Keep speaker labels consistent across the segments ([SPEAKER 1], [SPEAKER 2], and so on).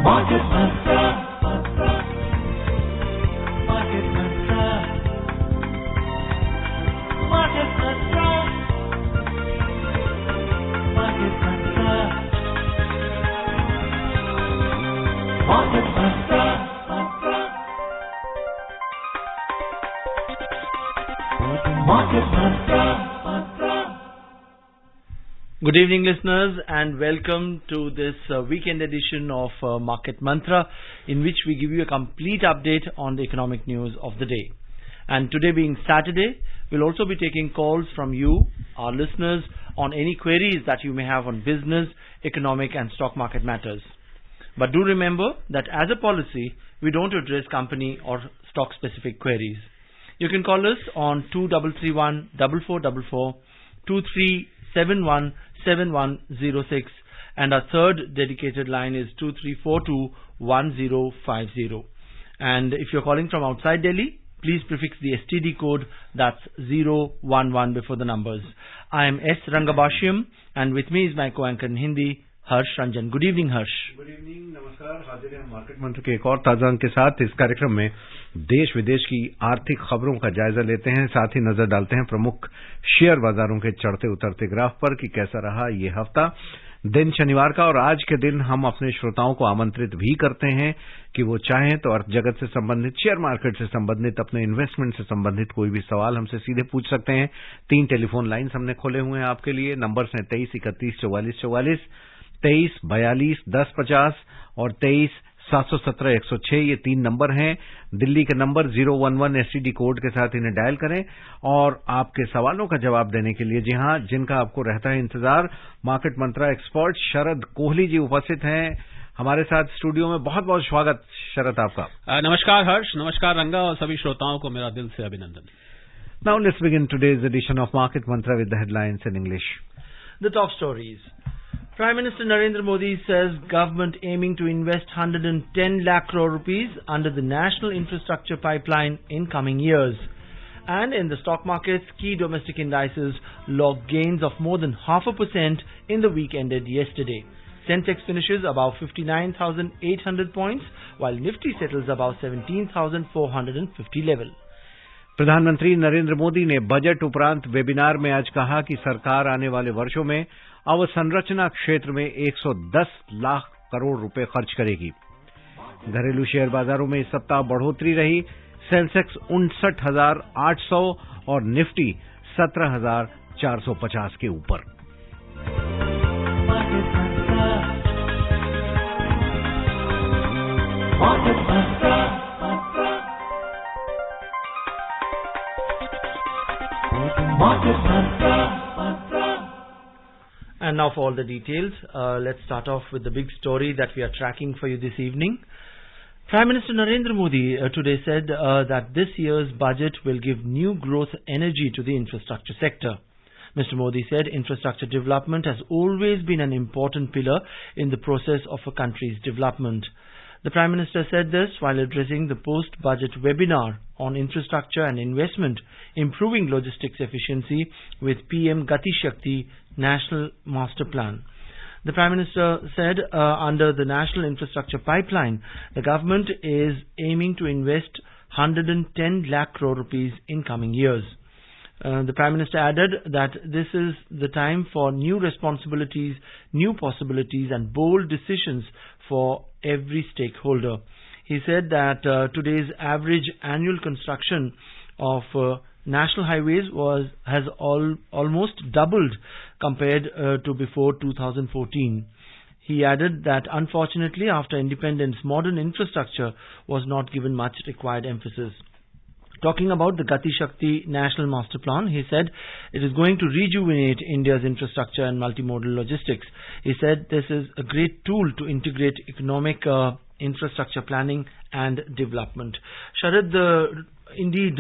[SPEAKER 1] Market Mantra. Market Mantra. Market Mantra. Market Mantra. Market Mantra. Market Mantra.
[SPEAKER 2] Good evening, listeners, and welcome to this weekend edition of Market Mantra, in which we give you a complete update on the economic news of the day. And today being Saturday, we'll also be taking calls from you, our listeners, on any queries that you may have on business, economic and stock market matters. But do remember that as a policy, we don't address company or stock-specific queries. You can call us on 2331 4444, 2371 7106, and our third dedicated line is 2342 1050. And if you're calling from outside Delhi, please prefix the STD code, that's 011 before the numbers. I am S. Rangabashyam, and with me is my co-anchor in Hindi, Harsh Ranjan. Good evening, Harsh.
[SPEAKER 3] Good evening, नमस्कार। हाजिर हैं market मंत्र के एक और ताजा अंक के साथ। इस कार्यक्रम में देश विदेश की आर्थिक खबरों का जायजा लेते हैं, साथ ही नजर डालते हैं प्रमुख शेयर बाजारों के चढ़ते उतरते ग्राफ पर कि कैसा रहा ये हफ्ता। दिन शनिवार का, और आज के दिन हम अपने श्रोताओं को आमंत्रित भी करते हैं कि वो चाहें तो अर्थ जगत से संबंधित, शेयर मार्केट से संबंधित, अपने इन्वेस्टमेंट से संबंधित कोई भी सवाल हमसे सीधे पूछ सकते हैं। 3 टेलीफोन लाइन्स हमने खोले हुए हैं आपके लिए। नंबर्स हैं 23 31 44 44, 23 42 10 50 और 23 717 106। ये 3 नंबर हैं। दिल्ली के नंबर 011 एसटीडी कोड के साथ इन्हें डायल करें और आपके सवालों का जवाब देने के लिए, जी हां, जिनका आपको रहता है इंतजार, मार्केट मंत्रा एक्सपर्ट शरद कोहली जी उपस्थित हैं हमारे साथ स्टूडियो में। बहुत बहुत स्वागत शरद आपका।
[SPEAKER 4] नमस्कार हर्ष, नमस्कार रंगा, और सभी श्रोताओं को मेरा दिल से अभिनंदन।
[SPEAKER 3] Now let's begin today's edition of Market Mantra with the headlines in English.
[SPEAKER 2] The top stories. Prime Minister Narendra Modi says government aiming to invest 110 lakh crore rupees under the National Infrastructure Pipeline in coming years. And in the stock markets, key domestic indices logged gains of more than 0.5% in the week ended yesterday. Sensex finishes above 59,800 points, while Nifty settles above 17,450 level.
[SPEAKER 3] प्रधानमंत्री नरेंद्र मोदी ने budget उपरांत webinar में आज कहा कि सरकार आने वाले वर्षों में अवसंरचना क्षेत्र में 110 लाख करोड़ रुपए खर्च करेगी। घरेलू शेयर बाजारों में इस सप्ताह बढ़ोतरी रही। सेंसेक्स 59,800 और निफ्टी 17,450 के ऊपर।
[SPEAKER 2] And now for all the details, let's start off with the big story that we are tracking for you this evening. Prime Minister Narendra Modi today said that this year's budget will give new growth energy to the infrastructure sector. Mr. Modi said infrastructure development has always been an important pillar in the process of a country's development. The Prime Minister said this while addressing the post-budget webinar on infrastructure and investment, improving logistics efficiency with PM Gati Shakti National Master Plan. The Prime Minister said under the National Infrastructure Pipeline, the government is aiming to invest 110 lakh crore rupees in coming years. The Prime Minister added that this is the time for new responsibilities, new possibilities and bold decisions for every stakeholder. He said that today's average annual construction of national highways has almost doubled compared to before 2014. He added that unfortunately after independence, modern infrastructure was not given much required emphasis. Talking about the Gati Shakti National Master Plan, he said it is going to rejuvenate India's infrastructure and multimodal logistics. He said this is a great tool to integrate economic infrastructure planning and development. Sharad, indeed,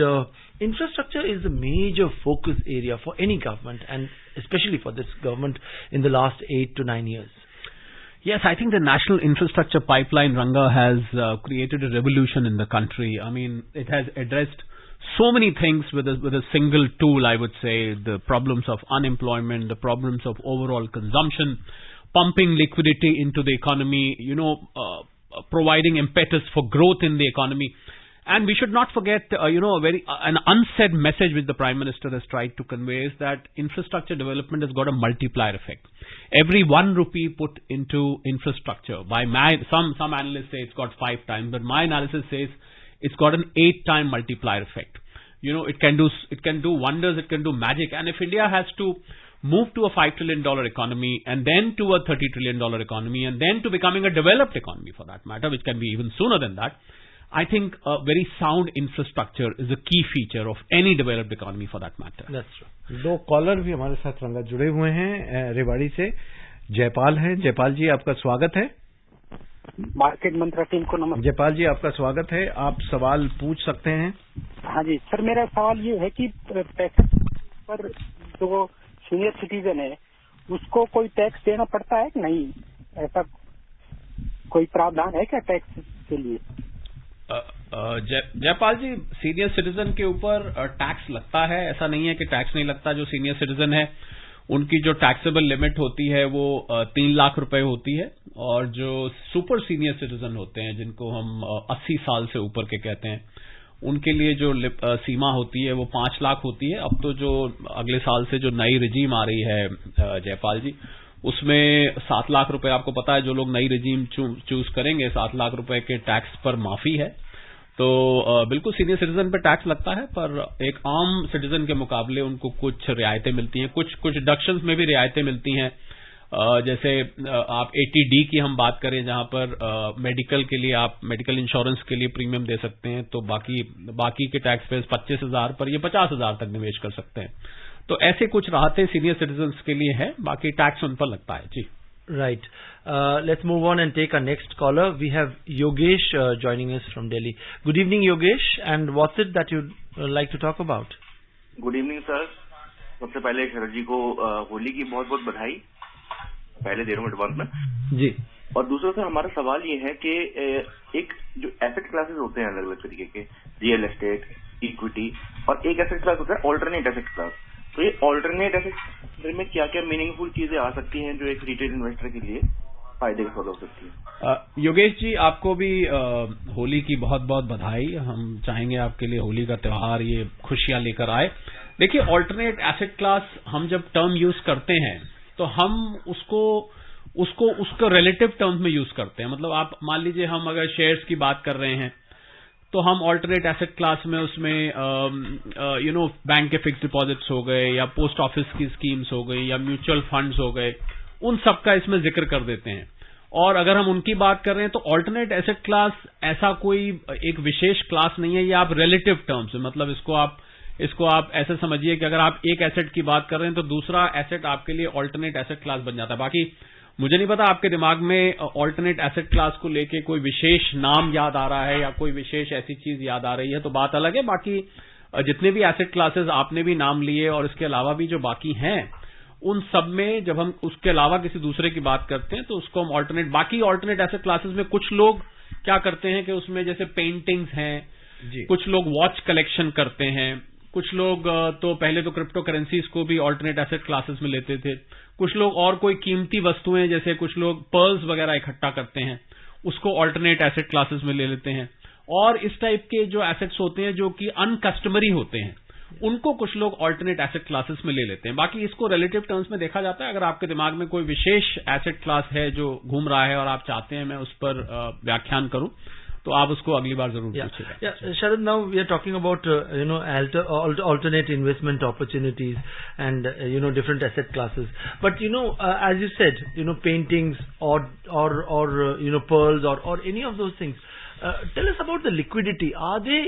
[SPEAKER 2] infrastructure is a major focus area for any government, and especially for this government in the last 8 to 9 years.
[SPEAKER 4] Yes, I think the National Infrastructure Pipeline, Ranga, has created a revolution in the country. I mean, it has addressed so many things with a single tool, I would say. The problems of unemployment, the problems of overall consumption, pumping liquidity into the economy, providing impetus for growth in the economy. And we should not forget, an unsaid message which the Prime Minister has tried to convey is that infrastructure development has got a multiplier effect. Every 1 rupee put into infrastructure, some analysts say it's got 5 times, but my analysis says it's got an 8-time multiplier effect. It can do wonders, it can do magic. And if India has to move to a $5 trillion economy, and then to a $30 trillion economy, and then to becoming a developed economy for that matter, which can be even sooner than that, I think a very sound infrastructure is a key feature of any developed economy for that matter.
[SPEAKER 2] That's true.
[SPEAKER 3] 2 collar भी हमारे साथ रंगा जुड़े हुए हैं रेवाड़ी से। जयपाल हैं। जयपाल जी, आपका स्वागत है।
[SPEAKER 5] मार्केट मंत्रा टीम को नमस्कार।
[SPEAKER 3] जयपाल जी, आपका स्वागत है। आप सवाल पूछ सकते हैं।
[SPEAKER 5] हाँ जी सर, मेरा सवाल ये है कि पैसे पर जो सीनियर सिटीजन है उसको कोई टैक्स देना पड़ता है कि नहीं? ऐसा कोई प्रावधान है क्या टैक्स के लिए?
[SPEAKER 4] जयपाल जी, सीनियर सिटीजन के ऊपर टैक्स लगता है, ऐसा नहीं है कि टैक्स नहीं लगता। जो सीनियर सिटीजन है उनकी जो टैक्सेबल लिमिट होती है वो 3 लाख रुपए होती है, और जो सुपर सीनियर सिटीजन होते हैं जिनको हम 80 साल से ऊपर के कहते हैं, उनके लिए जो सीमा होती है वो 5 लाख होती है। अब तो जो अगले साल से जो नई रिजीम आ रही है जयपाल जी, उसमें 7 लाख रुपए, आपको पता है जो लोग नई रिजीम चूज करेंगे 7 लाख रुपए के टैक्स पर माफी है। तो बिल्कुल सीनियर सिटीजन पे टैक्स लगता है, पर एक आम सिटीजन के मुकाबले उनको कुछ रियायतें मिलती हैं, कुछ डिडक्शंस में भी रियायतें मिलती हैं। जैसे आप 80D की हम बात करें, जहां पर मेडिकल के लिए आप मेडिकल इंश्योरेंस के लिए प्रीमियम दे सकते हैं, तो बाकी के टैक्स पेयर्स 25,000 पर ये 50,000 तक निवेश कर सकते हैं। तो ऐसे कुछ राहतें सीनियर सिटीजन्स के लिए है, बाकी टैक्स उन पर लगता है। जी,
[SPEAKER 2] Right. Let's move on and take our next caller. We have Yogesh joining us from Delhi. Good evening, Yogesh. And what's it that you'd like to talk about?
[SPEAKER 6] Good evening sir. सबसे पहले शरद जी को होली की बहुत बहुत बधाई, पहले दे रहा हूँ एडवांस में
[SPEAKER 2] जी।
[SPEAKER 6] और दूसरा सर, हमारा सवाल ये है कि एक जो एसेट क्लासेस होते हैं अलग अलग तरीके के, रियल एस्टेट, इक्विटी, और एक एसेट क्लास होता है ऑल्टरनेट एसेट क्लास। तो ये ऑल्टरनेट एसेट में क्या क्या मीनिंगफुल चीजें आ सकती हैं जो एक रिटेल इन्वेस्टर के लिए फायदे की हो सकती है?
[SPEAKER 4] योगेश जी, आपको भी होली की बहुत बहुत बधाई। हम चाहेंगे आपके लिए होली का त्योहार ये खुशियां लेकर आए। देखिए, ऑल्टरनेट एसेट क्लास हम जब टर्म यूज करते हैं तो हम उसको रिलेटिव टर्म्स में यूज करते हैं। मतलब आप मान लीजिए, हम अगर शेयर्स की बात कर रहे हैं तो हम ऑल्टरनेट एसेट क्लास में उसमें बैंक के फिक्स डिपॉजिट्स हो गए, या पोस्ट ऑफिस की स्कीम्स हो गई, या म्यूचुअल फंड्स हो गए, उन सब का इसमें जिक्र कर देते हैं। और अगर हम उनकी बात कर रहे हैं तो ऑल्टरनेट एसेट क्लास ऐसा कोई एक विशेष क्लास नहीं है, ये आप रिलेटिव टर्म्स है। मतलब इसको आप ऐसे समझिए कि अगर आप एक एसेट की बात कर रहे हैं तो दूसरा एसेट आपके लिए ऑल्टरनेट एसेट क्लास बन जाता है। बाकी मुझे नहीं पता आपके दिमाग में ऑल्टरनेट एसेट क्लास को लेके कोई विशेष नाम याद आ रहा है या कोई विशेष ऐसी चीज याद आ रही है, तो बात अलग है। बाकी जितने भी एसेट क्लासेस आपने भी नाम लिए और इसके अलावा भी जो बाकी हैं, उन सब में जब हम उसके अलावा किसी दूसरे की बात करते हैं तो उसको हम बाकी ऑल्टरनेट एसेट क्लासेस में कुछ लोग क्या करते हैं कि उसमें जैसे पेंटिंग्स हैं, कुछ लोग वॉच कलेक्शन करते हैं, कुछ लोग तो पहले तो क्रिप्टो करेंसीज को भी ऑल्टरनेट एसेट क्लासेस में लेते थे, कुछ लोग और कोई कीमती वस्तुएं जैसे कुछ लोग पर्ल्स वगैरह इकट्ठा करते हैं, उसको ऑल्टरनेट एसेट क्लासेस में ले लेते हैं। और इस टाइप के जो एसेट्स होते हैं जो कि अनकस्टमरी होते हैं, उनको कुछ लोग ऑल्टरनेट एसेट क्लासेस में ले लेते हैं। बाकी इसको रिलेटिव टर्म्स में देखा जाता है। अगर आपके दिमाग में कोई विशेष एसेट क्लास है जो घूम रहा है और आप चाहते हैं मैं उस पर व्याख्यान करूं, तो आप उसको अगली बार जरूर पूछिएगा।
[SPEAKER 2] Sharad, now we are talking about alternate investment opportunities and different asset classes. But as you said, paintings or pearls or any of those things. Tell us about the liquidity. Are they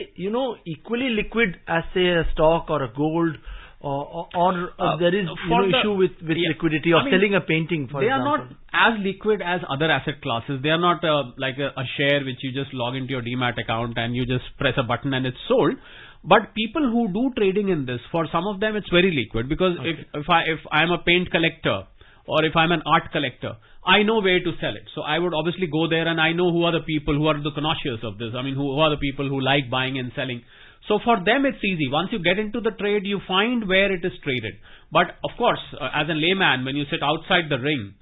[SPEAKER 2] equally liquid as say a stock or a gold? Or there is issue with liquidity or selling a painting, for example? They are
[SPEAKER 4] not as liquid as other asset classes. They are not like a share which you just log into your Demat account and you just press a button and it's sold. But people who do trading in this, for some of them it's very liquid, because if I'm a paint collector or if I'm an art collector, I know where to sell it. So I would obviously go there and I know who are the people who are the connoisseurs of this. I mean, who are the people who like buying and selling. So for them it's easy. Once you get into the trade, you find where it is traded. But of course, as a layman, when you sit outside the ring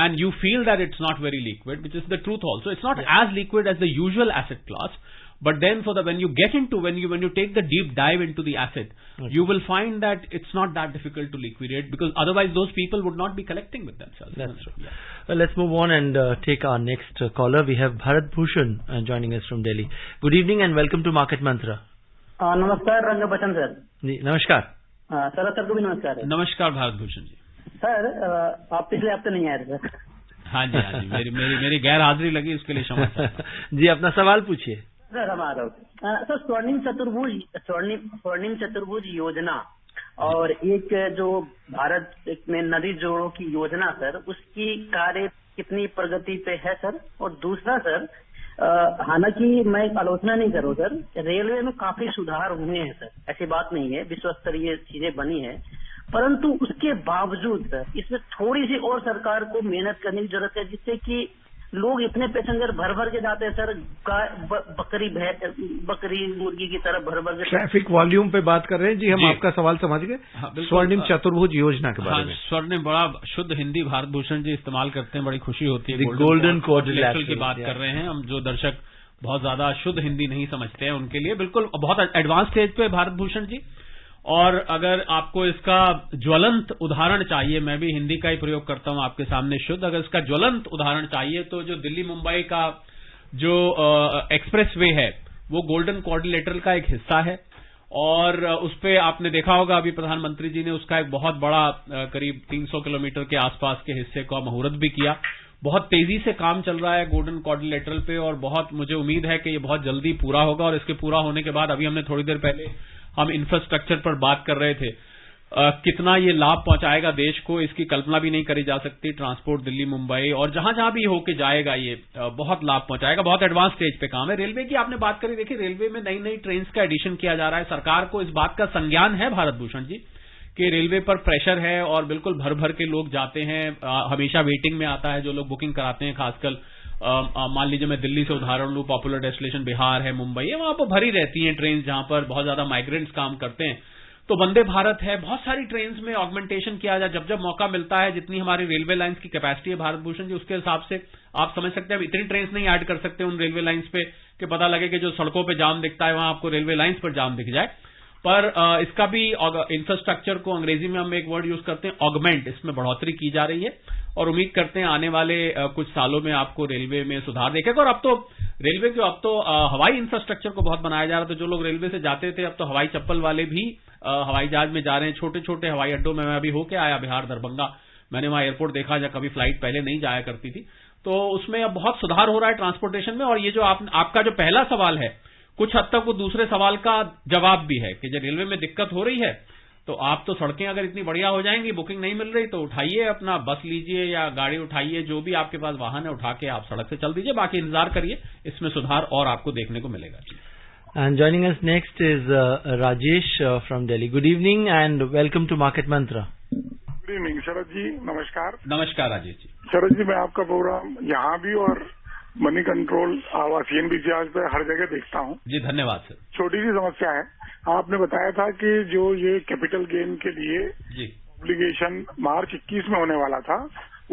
[SPEAKER 4] and you feel that it's not very liquid, which is the truth also, it's not as liquid as the usual asset class. But then when you take the deep dive into the asset, you will find that it's not that difficult to liquidate, because otherwise those people would not be collecting with themselves.
[SPEAKER 2] That's true.
[SPEAKER 4] Yeah.
[SPEAKER 2] Well, let's move on and take our next caller. We have Bharat Bhushan joining us from Delhi. Good evening and welcome to Market Mantra.
[SPEAKER 7] नमस्कार रंगबचन sir
[SPEAKER 2] जी नमस्कार.
[SPEAKER 7] Sir को भी नमस्कार.
[SPEAKER 4] नमस्कार Bharat Bhushan ji.
[SPEAKER 7] Sir आप पिछले हफ्ते नहीं आए थे सर.
[SPEAKER 4] हाँ जी हाँ जी, मेरी गैर हाजिरी लगी, उसके लिए क्षमा चाहता हूं.
[SPEAKER 2] जी अपना सवाल पूछिए.
[SPEAKER 7] सर हम आ रहा हूँ सर. स्वर्णिम चतुर्भुज योजना और एक जो भारत में नदी जोड़ों की योजना सर, उसकी कार्य कितनी प्रगति पे है सर. और दूसरा सर, हालांकि मैं आलोचना नहीं करूँ सर, रेलवे में काफी सुधार हुए हैं सर, ऐसी बात नहीं है, विश्व स्तरीय चीजें बनी है, परंतु उसके बावजूद सर इसमें थोड़ी सी और सरकार को मेहनत करने की जरूरत है, जिससे कि लोग इतने पैसेंजर भर भर के जाते हैं सर, बकरी मुर्गी की तरह भर भर के.
[SPEAKER 3] ट्रैफिक वॉल्यूम पे बात कर रहे हैं जी हम. आपका सवाल समझ गए. स्वर्णिम चतुर्भुज योजना के बारे में.
[SPEAKER 4] स्वर्णिम बड़ा शुद्ध हिंदी भारत भूषण जी इस्तेमाल करते हैं, बड़ी खुशी होती है.
[SPEAKER 2] गोल्डन क्वाड्रिलेटरल
[SPEAKER 4] की बात कर रहे हैं हम. जो दर्शक बहुत ज्यादा शुद्ध हिंदी नहीं समझते हैं उनके लिए बिल्कुल बहुत एडवांस स्टेज पे भारत भूषण जी. और अगर आपको इसका ज्वलंत उदाहरण चाहिए, मैं भी हिंदी का ही प्रयोग करता हूं आपके सामने शुद्ध, अगर इसका ज्वलंत उदाहरण चाहिए तो जो दिल्ली मुंबई का जो एक्सप्रेसवे है वो गोल्डन क्वाड्रिलेटरल का एक हिस्सा है. और उस पे आपने देखा होगा अभी प्रधानमंत्री जी ने उसका एक बहुत बड़ा करीब 300 किलोमीटर के आसपास के हिस्से का मुहूर्त भी किया. बहुत तेजी से काम चल रहा है गोल्डन क्वाड्रिलेटरल पे और बहुत मुझे उम्मीद है कि ये बहुत जल्दी पूरा होगा. और इसके पूरा होने के बाद अभी हमने थोड़ी देर पहले हम इंफ्रास्ट्रक्चर पर बात कर रहे थे, कितना ये लाभ पहुंचाएगा देश को इसकी कल्पना भी नहीं करी जा सकती. ट्रांसपोर्ट दिल्ली मुंबई और जहां जहां भी होके जाएगा ये बहुत लाभ पहुंचाएगा. बहुत एडवांस स्टेज पे काम है. रेलवे की आपने बात करी, देखिए रेलवे में नई नई ट्रेन का एडिशन किया जा रहा है. सरकार को इस बात का संज्ञान है भारत भूषण जी कि रेलवे पर प्रेशर है और बिल्कुल भर भर के लोग जाते हैं. हमेशा वेटिंग में आता है जो लोग बुकिंग कराते हैं. खासकर मान लीजिए मैं दिल्ली से उदाहरण लूं, पॉपुलर डेस्टिनेशन बिहार है, मुंबई है, वहां पर भरी रहती हैं ट्रेन जहां पर बहुत ज्यादा माइग्रेंट्स काम करते हैं. तो वंदे भारत है, बहुत सारी ट्रेन में ऑगमेंटेशन किया जाए जब जब मौका मिलता है. जितनी हमारी रेलवे लाइंस की कैपेसिटी है भारत भूषण जी, उसके हिसाब से आप समझ सकते हैं. अब इतनी ट्रेन नहीं ऐड कर सकते उन रेलवे लाइंस पे कि पता लगे कि जो सड़कों पे जाम दिखता है वहां आपको रेलवे लाइंस पर जाम दिख जाए. पर इसका भी इंफ्रास्ट्रक्चर को अंग्रेजी में हम एक वर्ड यूज करते हैं ऑगमेंट, इसमें बढ़ोतरी की जा रही है. और उम्मीद करते हैं आने वाले कुछ सालों में आपको रेलवे में सुधार देखेगा. और अब तो रेलवे के हवाई इंफ्रास्ट्रक्चर को बहुत बनाया जा रहा था. जो लोग रेलवे से जाते थे अब तो हवाई चप्पल वाले भी हवाई जहाज में जा रहे हैं. छोटे छोटे हवाई अड्डों में मैं अभी होके आया बिहार दरभंगा, मैंने वहां एयरपोर्ट देखा जहां कभी फ्लाइट पहले नहीं जाया करती थी. तो उसमें अब बहुत सुधार हो रहा है ट्रांसपोर्टेशन में. और ये जो आपका जो पहला सवाल है, कुछ हद तक वो दूसरे सवाल का जवाब भी है कि जब रेलवे में दिक्कत हो रही है तो आप तो सड़कें अगर इतनी बढ़िया हो जाएंगी, बुकिंग नहीं मिल रही तो उठाइए अपना बस लीजिए या गाड़ी उठाइए, जो भी आपके पास वाहन है उठा के आप सड़क से चल दीजिए. बाकी इंतजार करिए, इसमें सुधार और आपको देखने को मिलेगा.
[SPEAKER 2] And joining us next is Rajesh from Delhi. Good evening and welcome to Market Mantra.
[SPEAKER 8] Good evening Sharad ji. नमस्कार.
[SPEAKER 4] नमस्कार राजेश जी.
[SPEAKER 8] शरद जी, मैं आपका प्रोग्राम यहाँ भी और मनी कंट्रोल CNBC आज पे हर जगह देखता हूँ
[SPEAKER 4] जी. धन्यवाद सर.
[SPEAKER 8] छोटी सी समस्या है, आपने बताया था कि जो ये कैपिटल गेन के लिए
[SPEAKER 4] जी
[SPEAKER 8] ऑब्लिगेशन मार्च 21 में होने वाला था,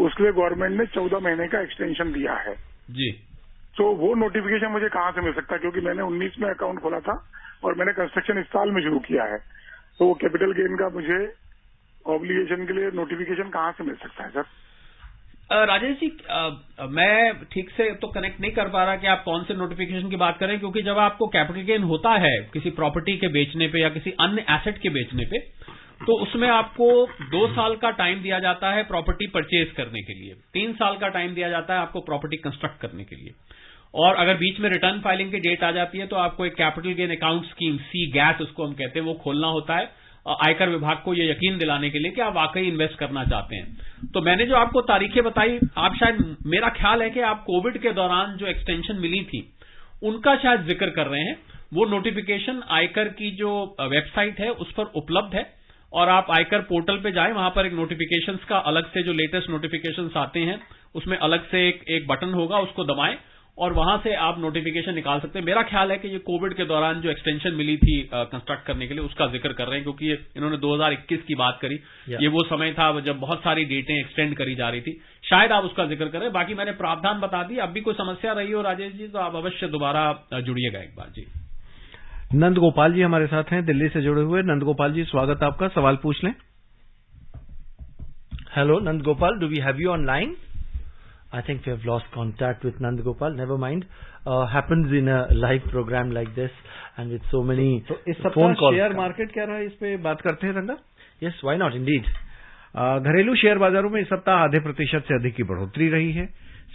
[SPEAKER 8] उसके लिए गवर्नमेंट ने 14 महीने का एक्सटेंशन दिया है
[SPEAKER 4] जी.
[SPEAKER 8] तो वो नोटिफिकेशन मुझे कहाँ से मिल सकता है? क्योंकि मैंने 19 में अकाउंट खोला था और मैंने कंस्ट्रक्शन इस साल में शुरू किया है. तो वो कैपिटल गेन का मुझे ऑब्लिगेशन के लिए नोटिफिकेशन कहाँ से मिल सकता है सर?
[SPEAKER 4] राजेश जी, मैं ठीक से तो कनेक्ट नहीं कर पा रहा कि आप कौन से नोटिफिकेशन की बात करें, क्योंकि जब आपको कैपिटल गेन होता है किसी प्रॉपर्टी के बेचने पे या किसी अन्य एसेट के बेचने पे, तो उसमें आपको 2 साल का टाइम दिया जाता है प्रॉपर्टी परचेज करने के लिए, 3 साल का टाइम दिया जाता है आपको प्रॉपर्टी कंस्ट्रक्ट करने के लिए. और अगर बीच में रिटर्न फाइलिंग की डेट आ जाती है तो आपको एक capital gain account scheme, C-GAS उसको हम कहते हैं, वो खोलना होता है आयकर विभाग को ये यकीन दिलाने के लिए कि आप वाकई इन्वेस्ट करना चाहते हैं. तो मैंने जो आपको तारीखें बताई, आप शायद, मेरा ख्याल है कि आप कोविड के दौरान जो एक्सटेंशन मिली थी उनका शायद जिक्र कर रहे हैं. वो नोटिफिकेशन आयकर की जो वेबसाइट है उस पर उपलब्ध है और आप आयकर पोर्टल पे जाएं, वहां पर एक नोटिफिकेशंस का अलग से जो लेटेस्ट नोटिफिकेशंस आते हैं उसमें अलग से एक बटन होगा, उसको दबाएं और वहां से आप नोटिफिकेशन निकाल सकते हैं। मेरा ख्याल है कि ये कोविड के दौरान जो एक्सटेंशन मिली थी कंस्ट्रक्ट करने के लिए, उसका जिक्र कर रहे हैं, क्योंकि इन्होंने 2021 की बात करी। ये वो समय था जब बहुत सारी डेटें एक्सटेंड करी जा रही थी, शायद आप उसका जिक्र करें। बाकी मैंने प्रावधान बता दी। अब भी कोई समस्या रही हो राजेश जी तो आप अवश्य दोबारा जुड़िएगा एक बार। जी,
[SPEAKER 3] नंद गोपाल जी हमारे साथ हैं दिल्ली से जुड़े हुए। नंद गोपाल जी, स्वागत आपका, सवाल पूछ लें।
[SPEAKER 2] Hello, Nand Gopal, do we have you online? I think we have lost contact with Nand Gopal. Never mind. Happens in a live program like this and with so many
[SPEAKER 3] तो इस
[SPEAKER 2] phone
[SPEAKER 3] सप्ताह
[SPEAKER 2] calls.
[SPEAKER 3] Share market क्या रहा है, इस पे बात करते हैं रंगा।
[SPEAKER 2] Yes, why not? Indeed.
[SPEAKER 3] घरेलू शेयर बाजारों में इस सप्ताह आधे प्रतिशत से अधिक की बढ़ोतरी रही है।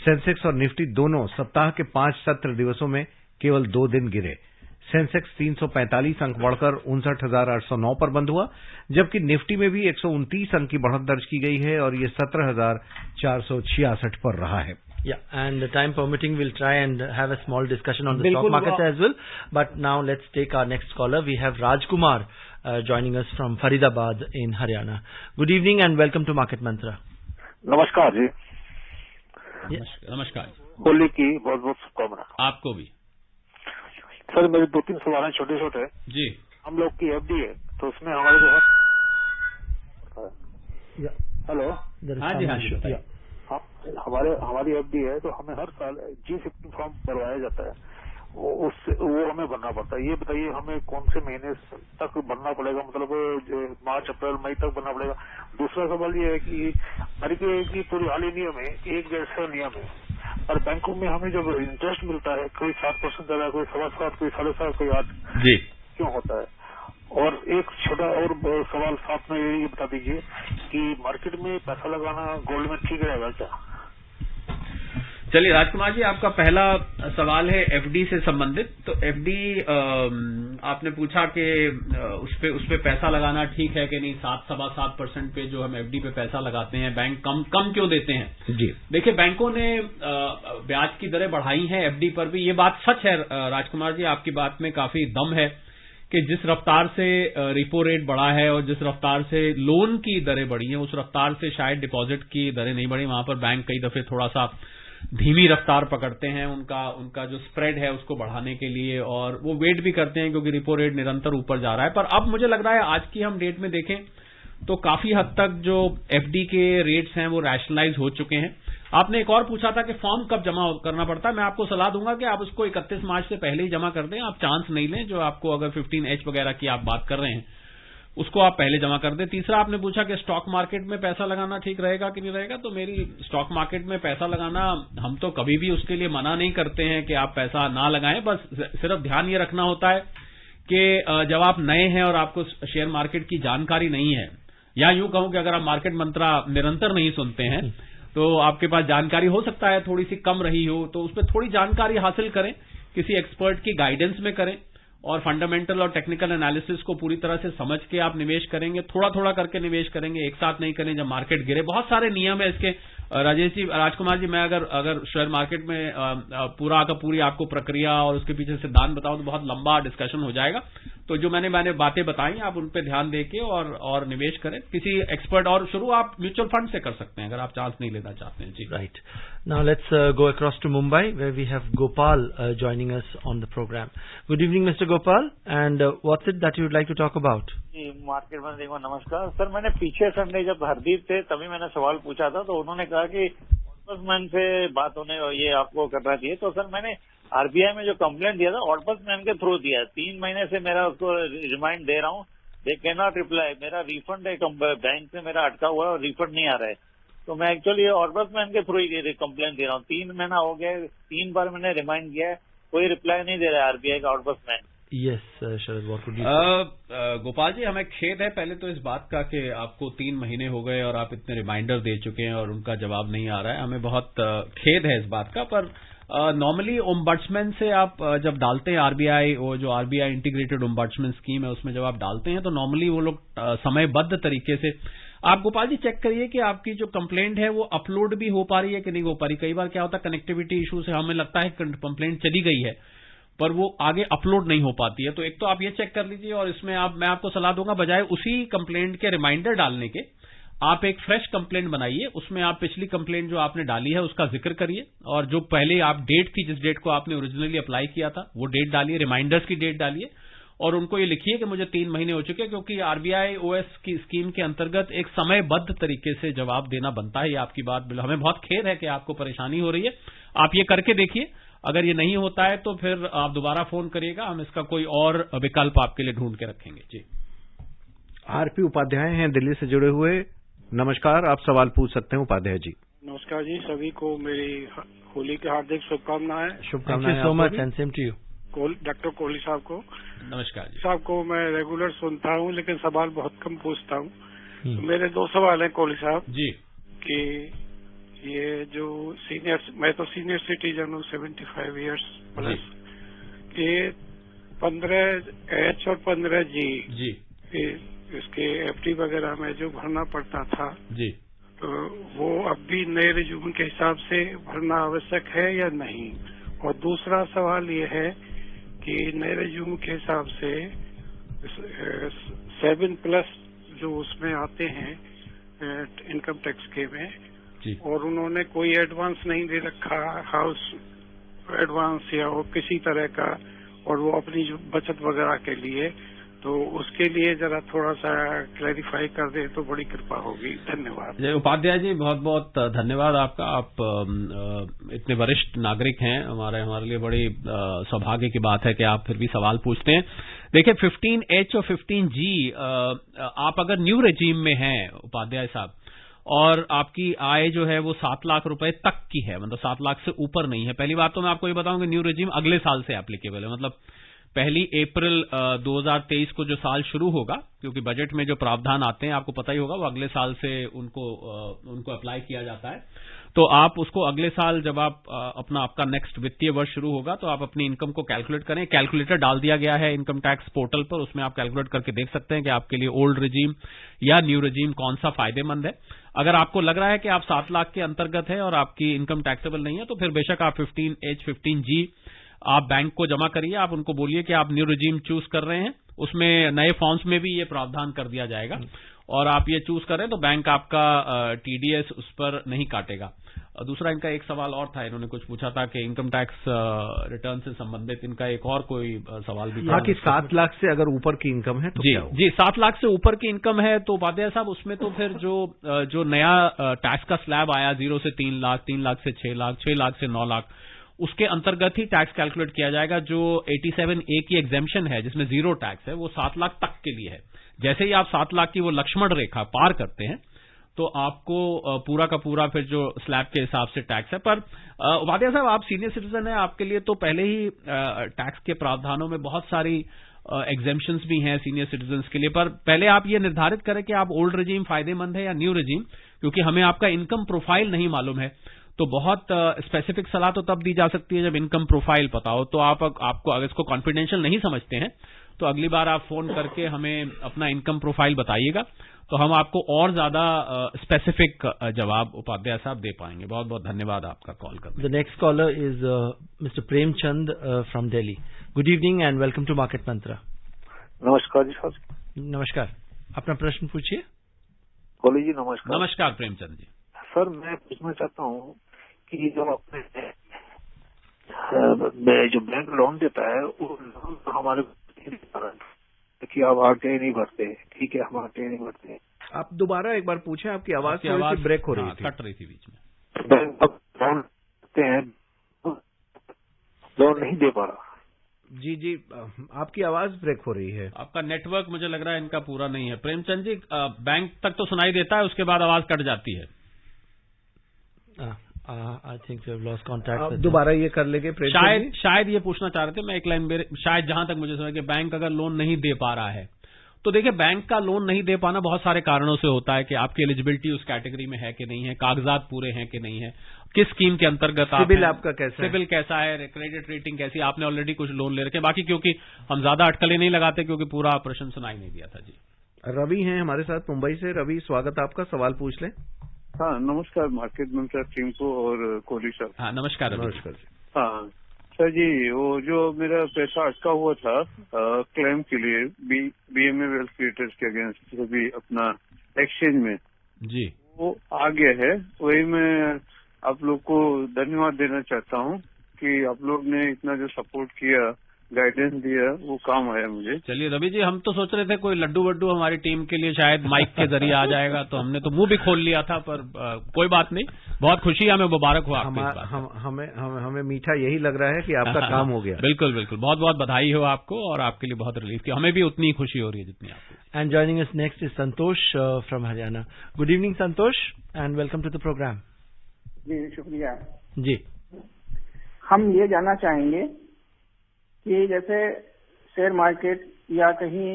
[SPEAKER 3] सेंसेक्स और निफ्टी दोनों सप्ताह के 5 सत्र दिवसों में केवल 2 दिन गिरे। सेंसेक्स 345 अंक बढ़कर 59,809 पर बंद हुआ, जबकि निफ्टी में भी 129 अंक की बढ़त दर्ज की गई है और ये 17,466 पर रहा है।
[SPEAKER 2] Yeah, and time permitting, we'll try and have a small discussion on the stock market as well. But now let's take our next caller. We have Rajkumar joining us from Faridabad in Haryana. Good evening and welcome to Market Mantra.
[SPEAKER 9] नमस्कार जी।
[SPEAKER 4] नमस्कार।
[SPEAKER 9] होली की बहुत बहुत शुभकामनाएं।
[SPEAKER 4] आपको भी।
[SPEAKER 9] Sir मेरे 2-3 सवाल हैं छोटे छोटे।
[SPEAKER 4] जी।
[SPEAKER 9] हम लोग की एफडी है तो उसमें हमारे जो है, हेलो,
[SPEAKER 4] हाँ जी, हाँ जी,
[SPEAKER 9] हमारी एफडी है तो हमें हर साल G15 फॉर्म भरवाया जाता है, वो हमें भरना पड़ता है। ये बताइए हमें कौन से महीने तक भरना पड़ेगा, मतलब मार्च अप्रैल मई तक भरना पड़ेगा। दूसरा सवाल ये है कि आरबीआई की पूरी हाल ही नियम है, एक जैसा नियम है, और बैंकों में हमें जब इंटरेस्ट मिलता है कोई 7% दे रहा है, कोई 7.25, कोई 7.5, कोई 8,
[SPEAKER 4] जी,
[SPEAKER 9] क्यों होता है? और एक छोटा और सवाल साथ में ये बता दीजिए कि मार्केट में पैसा लगाना गोल्ड में ठीक रहेगा क्या?
[SPEAKER 4] चलिए राजकुमार जी, आपका पहला सवाल है एफडी से संबंधित। तो एफडी आपने पूछा कि उस पे पैसा लगाना ठीक है कि नहीं। 7.25% पे जो हम एफडी पे पैसा लगाते हैं, बैंक कम क्यों देते हैं?
[SPEAKER 3] जी,
[SPEAKER 4] देखिए, बैंकों ने ब्याज की दरें बढ़ाई हैं एफडी पर भी। ये बात सच है राजकुमार जी, आपकी बात में काफी दम है कि जिस रफ्तार से रिपो रेट बढ़ा है और जिस रफ्तार से लोन की दरें बढ़ी हैं, उस रफ्तार से शायद डिपॉजिट की दरें नहीं बढ़ी। वहां पर बैंक कई दफे थोड़ा सा धीमी रफ्तार पकड़ते हैं उनका जो स्प्रेड है उसको बढ़ाने के लिए, और वो वेट भी करते हैं क्योंकि रिपो रेट निरंतर ऊपर जा रहा है। पर अब मुझे लग रहा है आज की हम डेट में देखें तो काफी हद तक जो एफडी के रेट्स हैं वो रैशनलाइज हो चुके हैं। आपने एक और पूछा था कि फॉर्म कब जमा करना पड़ता है। मैं आपको सलाह दूंगा कि आप उसको 31 मार्च से पहले ही जमा कर दें। आप चांस नहीं लें, जो आपको अगर 15H वगैरह की आप बात कर रहे हैं उसको आप पहले जमा कर दें। तीसरा आपने पूछा कि स्टॉक मार्केट में पैसा लगाना ठीक रहेगा कि नहीं रहेगा। तो मेरी स्टॉक मार्केट में पैसा लगाना, हम तो कभी भी उसके लिए मना नहीं करते हैं कि आप पैसा ना लगाएं, बस सिर्फ ध्यान ये रखना होता है कि जब आप नए हैं और आपको शेयर मार्केट की जानकारी नहीं है, या यूं कहूं कि अगर आप मार्केट मंत्रा निरंतर नहीं सुनते हैं तो आपके पास जानकारी हो सकता है थोड़ी सी कम रही हो, तो उस पर थोड़ी जानकारी हासिल करें, किसी एक्सपर्ट की गाइडेंस में करें और फंडामेंटल और टेक्निकल एनालिसिस को पूरी तरह से समझ के आप निवेश करेंगे। थोड़ा थोड़ा करके निवेश करेंगे, एक साथ नहीं करें जब मार्केट गिरे। बहुत सारे नियम है इसके राजेश जी, राजकुमार जी। मैं अगर शेयर मार्केट में पूरा का पूरी आपको प्रक्रिया और उसके पीछे सिद्धांत बताऊं तो बहुत लंबा डिस्कशन हो जाएगा। तो जो मैंने बातें बताई आप उन पे ध्यान देके और निवेश करें किसी एक्सपर्ट, और शुरू आप म्यूचुअल फंड से कर सकते हैं अगर आप चांस नहीं लेना चाहते हैं। जी,
[SPEAKER 2] right. Now let's go across to Mumbai where we have Gopal joining us on the program. Good evening, Mr. Gopal, and what's it that you would like to talk about?
[SPEAKER 10] जी, मार्केट में देखो, नमस्कार सर। मैंने पीछे संडे जब हरदीप थे तभी मैंने सवाल पूछा था, तो उन्होंने कहा कि ऑर्डर्समैन से बात होने ये आपको करना चाहिए। तो सर मैंने आरबीआई में जो कंप्लेंट दिया था ऑर्डर्समैन के थ्रू दिया, 3 महीने से मेरा उसको रिमाइंड दे रहा हूँ, दे कैन नॉट रिप्लाई। मेरा रिफंड है बैंक से मेरा अटका हुआ है और रिफंड नहीं आ रहा है। तो मैं एक्चुअली ऑर्डर्समैन के थ्रू ही कंप्लेंट दे रहा हूँ। 3 महीना हो गया, 3 बार मैंने रिमाइंड किया है, कोई रिप्लाई नहीं दे रहा है आरबीआई का ऑर्डर्समैन।
[SPEAKER 2] Yes, Sharad, what would you say?
[SPEAKER 4] Gopal ji, हमें खेद है पहले तो इस बात का कि आपको 3 महीने हो गए और आप इतने रिमाइंडर दे चुके हैं और उनका जवाब नहीं आ रहा है। हमें बहुत खेद है इस बात का। पर नॉर्मली ओम्बड्समैन से आप जब डालते हैं आरबीआई, वो जो आरबीआई इंटीग्रेटेड ओम्बड्समैन स्कीम है उसमें जब आप डालते हैं तो नॉर्मली वो लोग समयबद्ध तरीके से आप गोपाल जी चेक करिए कि आपकी जो कंप्लेंट है वो अपलोड भी हो पा रही है कि नहीं हो पा रही। कई बार क्या होता है, कनेक्टिविटी इशू से हमें लगता है कंप्लेंट चली गई है पर वो आगे अपलोड नहीं हो पाती है। तो एक तो आप ये चेक कर लीजिए, और इसमें मैं आपको सलाह दूंगा बजाय उसी कंप्लेंट के रिमाइंडर डालने के आप एक फ्रेश कंप्लेंट बनाइए, उसमें आप पिछली कंप्लेंट जो आपने डाली है उसका जिक्र करिए, और जो पहले आप डेट थी जिस डेट को आपने ओरिजिनली अप्लाई किया था वो डेट डालिए, रिमाइंडर्स की डेट डालिए, और उनको ये लिखिए कि मुझे 3 महीने हो चुके हैं, क्योंकि आरबीआई ओएस की स्कीम के अंतर्गत एक समयबद्ध तरीके से जवाब देना बनता है। ये आपकी बात, हमें बहुत खेद है कि आपको परेशानी हो रही है, आप ये करके देखिए। अगर ये नहीं होता है तो फिर आप दोबारा फोन करिएगा, हम इसका कोई और विकल्प आपके लिए ढूंढ के रखेंगे। जी,
[SPEAKER 3] आरपी उपाध्याय हैं दिल्ली से जुड़े हुए। नमस्कार, आप सवाल पूछ सकते हैं उपाध्याय जी।
[SPEAKER 11] नमस्कार जी, सभी को मेरी होली की हार्दिक शुभकामनाएं।
[SPEAKER 3] शुभकामनाएं
[SPEAKER 2] so much and same to you.
[SPEAKER 11] Doctor Kohli साहब को
[SPEAKER 4] नमस्कार जी।
[SPEAKER 11] साहब को मैं रेगुलर सुनता हूं, लेकिन सवाल बहुत कम पूछता हूं। तो मेरे 2 सवाल हैं कोहली साहब जी, कि ये जो सीनियर, मैं तो सीनियर सिटीजन हूँ 75 ईयर्स प्लस, ये 15H और 15G जी, इसके FD वगैरह में जो भरना पड़ता था जी, तो वो अब भी नए रिज्यूम के हिसाब से भरना आवश्यक है या नहीं? और दूसरा सवाल ये है कि नए रिज्यूम के हिसाब से 7+ जो उसमें आते हैं इनकम टैक्स के में जी, और उन्होंने कोई एडवांस नहीं दे रखा, हाउस एडवांस या वो किसी तरह का, और वो अपनी जो बचत वगैरह के लिए, तो उसके लिए जरा थोड़ा सा क्लैरिफाई कर दे तो बड़ी कृपा होगी। धन्यवाद।
[SPEAKER 4] उपाध्याय जी, बहुत बहुत धन्यवाद आपका। आप इतने वरिष्ठ नागरिक हैं, हमारे लिए बड़ी सौभाग्य की बात है कि आप फिर भी सवाल पूछते हैं। देखिए, 15H और 15G, आप अगर न्यू रेजीम में हैं उपाध्याय साहब, और आपकी आय जो है वो 7 लाख रुपए तक की है, मतलब 7 लाख से ऊपर नहीं है। पहली बात तो मैं आपको ये बताऊं कि न्यू रेजीम अगले साल से एप्लीकेबल है, मतलब 1 अप्रैल 2023 को जो साल शुरू होगा, क्योंकि बजट में जो प्रावधान आते हैं आपको पता ही होगा, वो अगले साल से उनको अप्लाई किया जाता है। तो आप उसको अगले साल जब आप आपका नेक्स्ट वित्तीय वर्ष शुरू होगा तो आप अपनी इनकम को कैलकुलेट करें। कैलकुलेटर डाल दिया गया है इनकम टैक्स पोर्टल पर, उसमें आप कैलकुलेट करके देख सकते हैं कि आपके लिए ओल्ड रेजीम या न्यू रेजीम कौन सा फायदेमंद है। अगर आपको लग रहा है कि आप 7 लाख के अंतर्गत है और आपकी इनकम टैक्सेबल नहीं है, तो फिर बेशक आप 15H 15G आप बैंक को जमा करिए। आप उनको बोलिए कि आप न्यू रेजीम चूज कर रहे हैं, उसमें नए फॉर्म्स में भी ये प्रावधान कर दिया जाएगा, और आप ये चूज करें तो बैंक आपका TDS उस पर नहीं काटेगा। दूसरा, इनका एक सवाल और था, इन्होंने कुछ पूछा था कि इनकम टैक्स रिटर्न से संबंधित इनका एक और कोई सवाल भी था
[SPEAKER 3] कि 7 लाख से अगर ऊपर की इनकम है तो
[SPEAKER 4] जी 7 लाख से ऊपर की इनकम है तो उपाध्याय साहब, उसमें तो फिर जो नया टैक्स का स्लैब आया 0 से 3 लाख, 3 लाख से 6 लाख, 6 लाख से 9 लाख, उसके अंतर्गत ही टैक्स कैलकुलेट किया जाएगा। जो 87A की एग्जेम्पशन है जिसमें 0 टैक्स है, वो 7 लाख तक के लिए है। जैसे ही आप 7 लाख की वो लक्ष्मण रेखा पार करते हैं तो आपको पूरा का पूरा फिर जो स्लैब के हिसाब से टैक्स है। पर उपाध्याय साहब, आप सीनियर सिटीजन हैं, आपके लिए तो पहले ही टैक्स के प्रावधानों में बहुत सारी एग्जेम्पशंस भी हैं सीनियर सिटीजन्स के लिए। पर पहले आप ये निर्धारित करें कि आप ओल्ड रेजीम फायदेमंद है या न्यू रेजीम, क्योंकि हमें आपका इनकम प्रोफाइल नहीं मालूम है। तो बहुत स्पेसिफिक सलाह तो तब दी जा सकती है जब इनकम प्रोफाइल पता हो। तो आपको अगर इसको कॉन्फिडेंशियल नहीं समझते हैं तो अगली बार आप फोन करके हमें अपना इनकम प्रोफाइल बताइएगा, तो हम आपको और ज्यादा स्पेसिफिक जवाब उपाध्याय साहब दे पाएंगे। बहुत बहुत धन्यवाद आपका कॉल करने।
[SPEAKER 2] The next caller is mister Premchand from Delhi. Good evening and welcome to Market Mantra.
[SPEAKER 9] नमस्कार जी सर।
[SPEAKER 2] नमस्कार, अपना प्रश्न पूछिए।
[SPEAKER 9] कोहली जी नमस्कार।
[SPEAKER 4] नमस्कार प्रेमचंद जी।
[SPEAKER 9] सर, मैं पूछना चाहता हूँ कि जो अपने जो बैंक लोन देता है वो लोन हमारे कि आप आरटीआई नहीं भरते, ठीक है, हम आरटीआई नहीं भरते।
[SPEAKER 3] आप दोबारा एक बार पूछें, आपकी आवाज थोड़ी सी ब्रेक हो रही थी,
[SPEAKER 4] कट रही थी बीच में।
[SPEAKER 9] बैंक अब लोन देते हैं, लोन नहीं दे पा रहा।
[SPEAKER 3] जी, आपकी आवाज ब्रेक हो रही है।
[SPEAKER 4] आपका नेटवर्क मुझे लग रहा है इनका पूरा नहीं है। प्रेमचंद जी, बैंक तक तो सुनाई देता है, उसके बाद आवाज कट जाती है।
[SPEAKER 2] I think we have lost contact.
[SPEAKER 3] दोबारा ये कर लेंगे।
[SPEAKER 4] शायद ये पूछना चाह रहे थे, मैं एक लाइन मेरे, शायद जहां तक मुझे समझ कि बैंक अगर लोन नहीं दे पा रहा है, तो देखिए बैंक का लोन नहीं दे पाना बहुत सारे कारणों से होता है कि आपकी एलिजिबिलिटी उस कैटेगरी में है कि नहीं है, कागजात पूरे हैं कि नहीं है, किस स्कीम के अंतर्गत आप,
[SPEAKER 3] सिबिल आपका कैसा है,
[SPEAKER 4] सिबिल कैसा है, क्रेडिट रेटिंग कैसी, आपने ऑलरेडी कुछ लोन ले रखे। बाकी क्योंकि हम ज्यादा अटकलें नहीं लगाते क्योंकि पूरा प्रश्न सुनाई नहीं दिया था। जी,
[SPEAKER 3] रवि हैं हमारे साथ मुंबई से। रवि, स्वागत आपका, सवाल पूछ लें।
[SPEAKER 12] हाँ, नमस्कार मार्केट मंत्रा टीम को और कोहली साहब।
[SPEAKER 4] हाँ, नमस्कार।
[SPEAKER 3] नमस्कार।
[SPEAKER 12] हाँ सर जी, वो जो मेरा पैसा अटका हुआ था क्लेम के लिए BMA वेल्थ क्रिएटर्स के अगेंस्ट भी अपना एक्सचेंज में,
[SPEAKER 4] जी,
[SPEAKER 12] वो आ गया है। वही मैं आप लोग को धन्यवाद देना चाहता हूँ कि आप लोग ने इतना जो सपोर्ट किया, गाइडेंस दिया, वो काम आया मुझे।
[SPEAKER 4] चलिए रवि जी, हम तो सोच रहे थे कोई लड्डू वड्डू हमारी टीम के लिए शायद माइक के जरिए आ जाएगा, तो हमने तो मुंह भी खोल लिया था, पर कोई बात नहीं, बहुत खुशी है, हमें मुबारक हुआ
[SPEAKER 3] हमें मीठा यही लग रहा है कि आपका काम हो गया।
[SPEAKER 4] बिल्कुल बिल्कुल, बहुत बहुत बधाई हो आपको, और आपके लिए बहुत रिलीफ की, हमें भी उतनी खुशी हो रही है जितनी आपको।
[SPEAKER 2] And joining us next is Santosh from Haryana. Good evening Santosh, and welcome to the program.
[SPEAKER 13] जी शुक्रिया
[SPEAKER 2] जी।
[SPEAKER 13] हम ये जानना चाहेंगे कि जैसे शेयर मार्केट या कहीं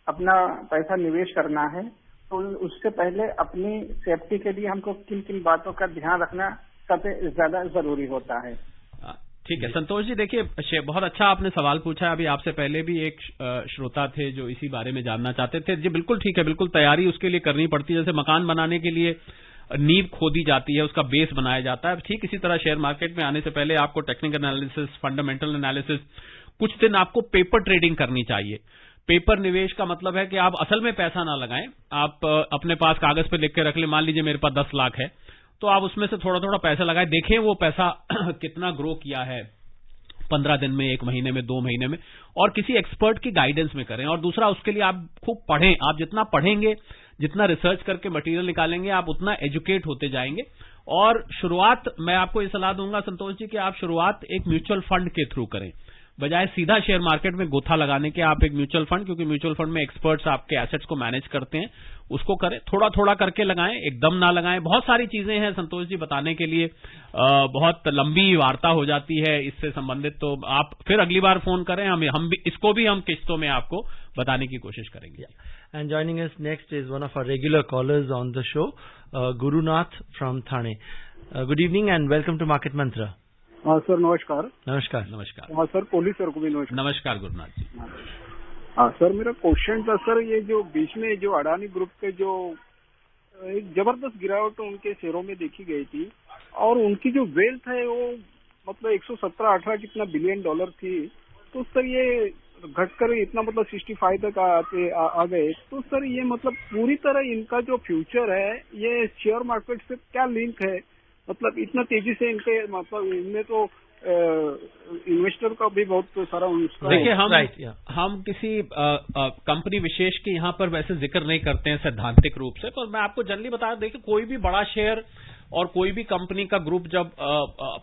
[SPEAKER 13] अपना पैसा निवेश करना है, तो उससे पहले अपनी सेफ्टी के लिए हमको किन किन बातों का ध्यान रखना सबसे ज्यादा जरूरी होता है?
[SPEAKER 4] ठीक है संतोष जी, देखिए बहुत अच्छा आपने सवाल पूछा है। अभी आपसे पहले भी एक श्रोता थे जो इसी बारे में जानना चाहते थे। जी बिल्कुल ठीक है, बिल्कुल तैयारी उसके लिए करनी पड़ती है। जैसे मकान बनाने के लिए नींव खोदी जाती है, उसका बेस बनाया जाता है, ठीक इसी तरह शेयर मार्केट में आने से पहले आपको टेक्निकल एनालिसिस, फंडामेंटल एनालिसिस, कुछ दिन आपको पेपर ट्रेडिंग करनी चाहिए। पेपर निवेश का मतलब है कि आप असल में पैसा ना लगाएं, आप अपने पास कागज पे लिख के रख लें। मान लीजिए मेरे पास 10 लाख है, तो आप उसमें से थोड़ा थोड़ा पैसा लगाएं, देखें वो पैसा कितना ग्रो किया है 15 दिन में, 1 महीने में, 2 महीने में, और किसी एक्सपर्ट की गाइडेंस में करें। और दूसरा, उसके लिए आप खूब पढ़ें। आप जितना पढ़ेंगे, जितना रिसर्च करके मटेरियल निकालेंगे, आप उतना एजुकेट होते जाएंगे। और शुरुआत मैं आपको ये सलाह दूंगा संतोष जी कि आप शुरुआत एक म्यूचुअल फंड के थ्रू करें, बजाय सीधा शेयर मार्केट में गोथा लगाने के। आप एक म्यूचुअल फंड, क्योंकि म्यूचुअल फंड में एक्सपर्ट्स आपके एसेट्स को मैनेज करते हैं, उसको करें। थोड़ा थोड़ा करके लगाएं, एकदम ना लगाएं। बहुत सारी चीजें हैं संतोष जी बताने के लिए, बहुत लंबी वार्ता हो जाती है इससे संबंधित, तो आप फिर अगली बार फोन करें, हम भी इसको भी हम किस्तों में आपको बताने की कोशिश करेंगे।
[SPEAKER 2] And joining us next is one of our regular callers on the show, Gurunath from Thane. Good evening and welcome to Market Mantra.
[SPEAKER 14] हाँ सर, नमस्कार।
[SPEAKER 2] नमस्कार।
[SPEAKER 4] नमस्कार।
[SPEAKER 14] हाँ सर, पुलिस सर को भी नमस्कार।
[SPEAKER 4] नमस्कार गुरुनाथ जी।
[SPEAKER 14] हाँ सर, मेरा क्वेश्चन था सर, ये जो बीच में जो अडानी ग्रुप के जो एक जबरदस्त गिरावट उनके शेयरों में देखी गई थी, और उनकी जो वेल्थ है वो मतलब 117-18 कितना बिलियन डॉलर थी, तो सर ये घटकर इतना मतलब 65 तक आ गए, तो सर ये मतलब पूरी तरह इनका जो फ्यूचर है ये शेयर मार्केट से क्या लिंक है? मतलब इतना तेजी से इनके मतलब इनमें तो इन्वेस्टर का भी बहुत सारा उसका।
[SPEAKER 4] देखिए हम किसी कंपनी विशेष के यहाँ पर वैसे जिक्र नहीं करते हैं सैद्धांतिक रूप से, पर मैं आपको जनरली बता दूं, देखिए कोई भी बड़ा शेयर और कोई भी कंपनी का ग्रुप जब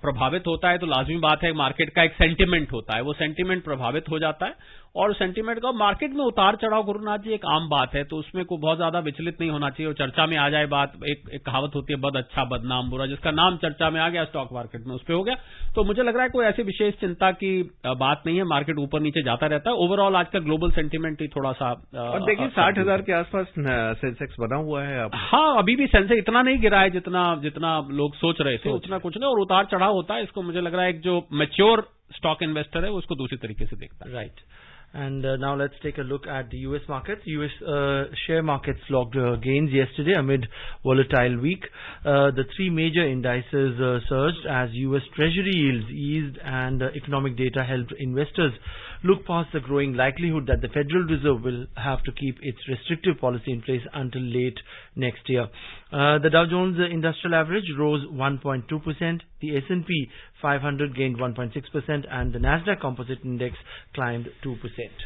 [SPEAKER 4] प्रभावित होता है तो लाजमी बात है मार्केट का एक सेंटीमेंट होता है, वो सेंटीमेंट प्रभावित हो जाता है। और सेंटीमेंट का मार्केट में उतार चढ़ाव गुरुनाथ जी एक आम बात है, तो उसमें कोई बहुत ज्यादा विचलित नहीं होना चाहिए। और चर्चा में आ जाए बात, एक कहावत होती है बद अच्छा बदनाम बुरा, जिसका नाम चर्चा में आ गया स्टॉक मार्केट में उस पर हो गया। तो मुझे लग रहा है कोई ऐसी विशेष चिंता की बात नहीं है, मार्केट ऊपर नीचे जाता रहता है। ओवरऑल आजकल ग्लोबल सेंटीमेंट ही थोड़ा सा
[SPEAKER 3] और देखिए 60,000 के आसपास सेंसेक्स बना हुआ है।
[SPEAKER 4] हाँ, अभी भी सेंसेक्स इतना नहीं गिरा है जितना लोग सोच रहे थे, उतना कुछ नहीं, और उतार चढ़ाव होता है। इसको मुझे लग रहा है एक जो मैच्योर स्टॉक इन्वेस्टर है वो उसको दूसरी तरीके से देखता है।
[SPEAKER 2] Right. And now let's take a look at the U.S. markets. U.S. Share markets logged gains yesterday amid volatile week. The three major indices surged as U.S. Treasury yields eased and economic data helped investors look past the growing likelihood that the Federal Reserve will have to keep its restrictive policy in place until late next year. The Dow Jones Industrial Average rose 1.2%. The S&P 500 gained 1.6% and the Nasdaq Composite Index climbed 2%.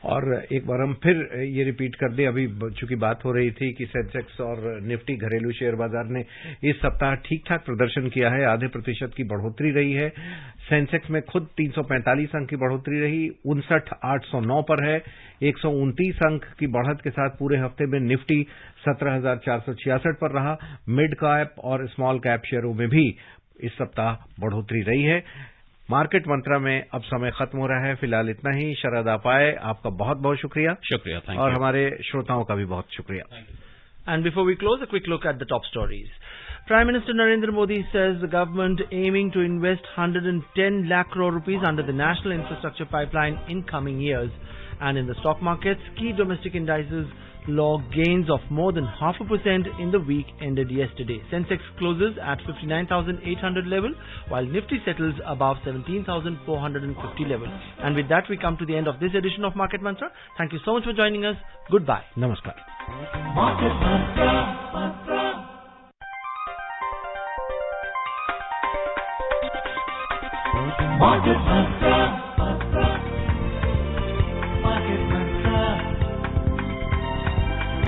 [SPEAKER 3] और एक बार हम फिर ये repeat कर दें, अभी चूंकि बात हो रही थी कि सेंसेक्स और निफ्टी घरेलू शेयर बाजार ने इस सप्ताह ठीक ठाक प्रदर्शन किया है, आधे प्रतिशत की बढ़ोतरी रही है। सेंसेक्स में खुद 345 अंक की बढ़ोतरी रही, 59,809 पर है। 129 अंक की बढ़त के साथ पूरे हफ्ते में निफ्टी 17,466 पर रहा। मिड कैप और स्मॉल कैप शेयरों में भी इस सप्ताह बढ़ोतरी रही है। मार्केट मंत्रा में अब समय खत्म हो रहा है, फिलहाल इतना ही। शरद आप आए, आपका बहुत बहुत शुक्रिया। और हमारे श्रोताओं का भी बहुत शुक्रिया।
[SPEAKER 2] And before we close, a quick look at the top stories. Prime Minister Narendra Modi says the government aiming to invest 110 lakh crore rupees under the National Infrastructure Pipeline in coming years. And in the stock markets, key domestic indices logged gains of more than 0.5% in the week ended yesterday. Sensex closes at 59,800 level, while Nifty settles above 17,450 level. And with that, we come to the end of this edition of Market Mantra. Thank you so much for joining us. Goodbye.
[SPEAKER 3] Namaskar.
[SPEAKER 1] Market Mantra. Market Mantra.